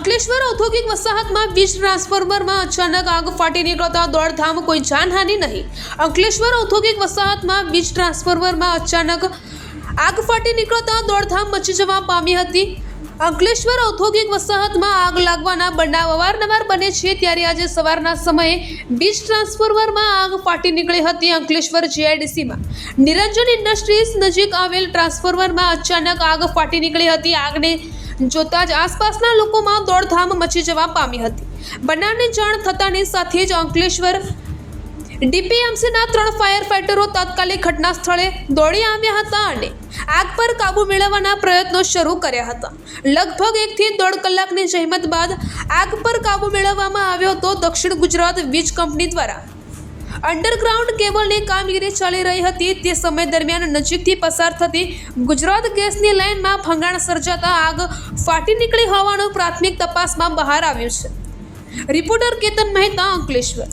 અંકલેશ્વર ઔદ્યોગિક વસાહતમાં વીજ ટ્રાન્સફોર્મરમાં અચાનક આગ ફાટી નીકળતા દોડધામ, કોઈ જાનહાનિ નહીં। અંકલેશ્વર ઔદ્યોગિક વસાહતમાં વીજ ટ્રાન્સફોર્મરમાં અચાનક આગ ફાટી નીકળતા દોડધામ મચી જવા પામી હતી। અંકલેશ્વર ઔદ્યોગિક વસાહતમાં આગ લાગવાના બનાવ અવારનવાર બને છે, ત્યારે આજે સવારના સમયે વીજ ટ્રાન્સફોર્મરમાં આગ ફાટી નીકળી હતી। અંકલેશ્વર જીઆઈડીસીમાં નિરંજન ઇન્ડસ્ટ્રીઝ નજીક આવેલ ટ્રાન્સફોર્મરમાં અચાનક આગ ફાટી નીકળી હતી। આગને જોતા જ આસપાસના લોકોમાં દોડધામ મચી જવા પામી હતી। બનાવની જાણ થતાની સાથે જ અંકલેશ્વર ડીપીએમસીના 3 ફાયર ફાઇટરો તાત્કાલિક ઘટના સ્થળે દોડી આવ્યા હતા અને આગ પર કાબુ મેળવવાના પ્રયત્નો શરૂ કર્યા હતા। લગભગ 1 થી 1.5 કલાકની જહેમત બાદ આગ પર કાબુ મેળવવામાં આવ્યો હતો। દક્ષિણ ગુજરાત વીજ કંપની દ્વારા અંડરગ્રાઉન્ડ કેબલની કામગીરી ચાલી રહી હતી। તે સમય દરમિયાન નજીકથી પસાર થતી ગુજરાત ગેસની લાઇનમાં ભંગાણ સર્જાતા આગ ફાટી નીકળી હોવાનું પ્રાથમિક તપાસમાં બહાર આવ્યું છે। રિપોર્ટર કેતન મહેતા, અંકલેશ્વર।